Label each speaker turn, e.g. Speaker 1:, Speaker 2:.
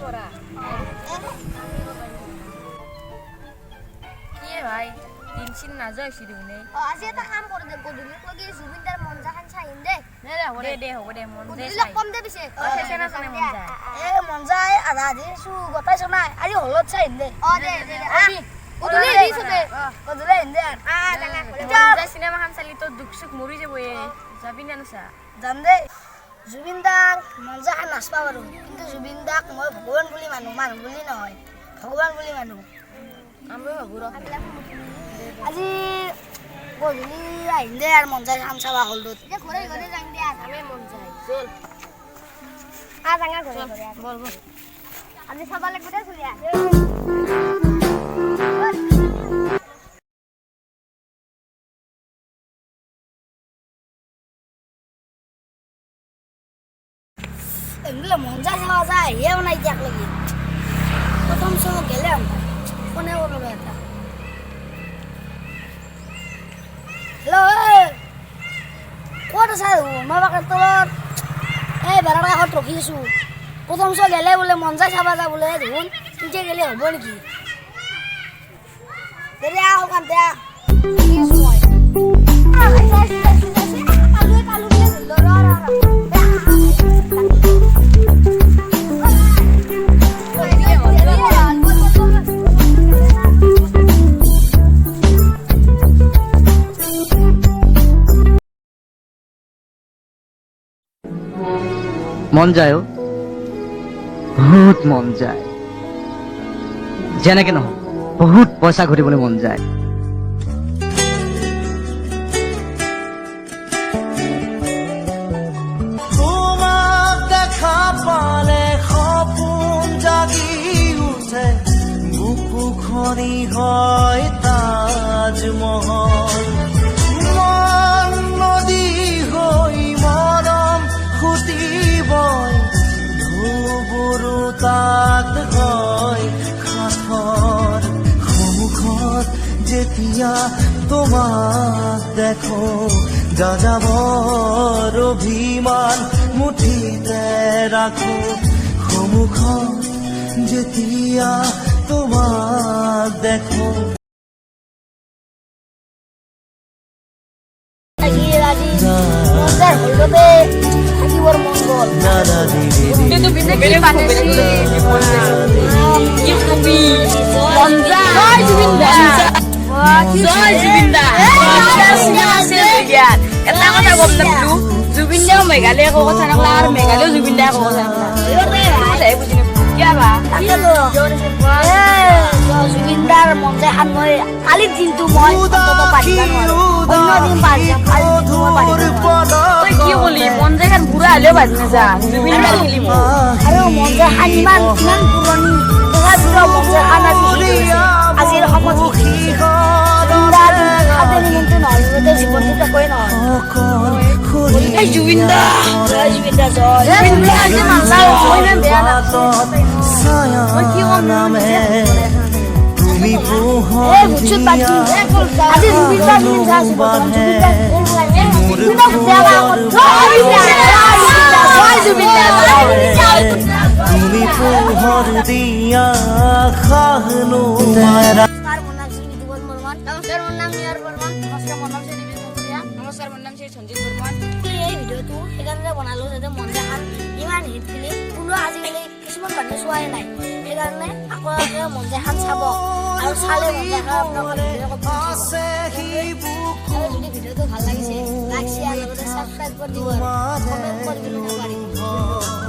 Speaker 1: কৰা কি ভাই দিনচিন নাযায় সিদিনে
Speaker 2: আজি এটা কাম কৰি দে গধূলি লগি জুবিনদাৰ মঞ্জা খান চাইম দে
Speaker 1: হ'ব দে মন যায়
Speaker 2: গধূলি কম দে পিছে
Speaker 1: চেনা চানে মন যায়
Speaker 2: মঞ্জাই আধা দিছো গতাইছো নাই আজি হলত চাইম দে দে গধূলি দিছো দে গধূলি দে
Speaker 1: যায় সিনেমা খান চালি তো দুখ সুখ মৰি যাব যাবি না নছা
Speaker 2: যাম দে জুবিনদাক মঞ্জা খান নাচবা পাৰো কিন্তু জুবিনদাক মই ভগৱান বুলি মানুহ বুলি নহয় ভগৱান বুলি মানুহ
Speaker 1: আমি ভাবো
Speaker 2: আজি গধূলি আহিম দে আৰু মঞ্জা খান চাবা হলটোত ঘৰে ঘৰে যাম দে আমি মন যায় চল ডাঙৰ ঘৰে ঘৰে বল বল আজি চাবা লাগিব দে চলিয়া এগুলো মঞ্জা যাওয়া যায় হেও নাই দেখ লাগি প্রথম সময় গেলাম ফোনে বলবো এটা হ্যালো ক'ত আছা মই বাকের তলত এই বেড়ার কাষত ৰখি আছো প্রথম সময় গেলে বোলে মঞ্জা চাবা যা বোলে দেখোন কিন্তু গেলে হব নেকি দেৰি আহ কান্তে
Speaker 3: মন যায় বহুত মন যায় যেনেকে নহয় বহুত পইচা ঘটিবলৈ মন যায়
Speaker 4: তোমাক দেখা পালে সপোন জাগি উঠে বুকুখনি হয় তাজমহল মন নদী হৈ মৰম খুটিবই ধুবুৰু তাত হয় সাঁথৰ সন্মুখত যেতিয়া তোমাক দেখো যাযাবৰ অভিমান মুঠিতে ৰাখো সন্মুখত যেতিয়া তোমাক দেখো
Speaker 1: এটা কথা গম নাপালো জুবিনদাও মেঘালয় একো কথা নকলা আৰু মেঘালয় জুবিনদাই একো কথা নকলা বুজি
Speaker 2: জুবিনদাৰ মঞ্জা খান মই কালিৰ দিনটো মই
Speaker 1: তই কি কলি মঞ্জা খান বুঢ়া হলেও বাজি নাযা জুবিনদা খেলিব
Speaker 2: আৰু মঞ্জা খান ইমান পুৰণি তথাপিও মঞ্জা খান আজিৰ সময়ত জীৱনটো একোৱে নহয় জুবিনদা
Speaker 4: তুমি পোহৰ দিয়া খাহনো
Speaker 2: নমস্কাৰ মোৰ নাম নিয়াৰ বৰ্মন নমস্কাৰ মোৰ নাম শ্ৰী বিষ্ণুপ্ৰিয়া
Speaker 1: নমস্কাৰ মোৰ নাম শ্ৰী সঞ্জীৱ বৰ্মন
Speaker 2: এই ভিডিঅ'টো সেইকাৰণে বনালো যাতে মঞ্জা খান ইমান হিট ফিল্ম কোনো আজিকালি কিছুমান মানুহে চোৱাই নাই সেইকাৰণে আপোনালোকে মঞ্জা খান চাব আৰু চালে মঞ্জা খান আপোনালোকে যদি ভিডিঅ'টো ভাল লাগিছে লাইক শ্বেয়াৰ লগতে ছাবস্ক্ৰাইব কৰি দিব আৰু কমেণ্ট কৰি দিব পাৰিব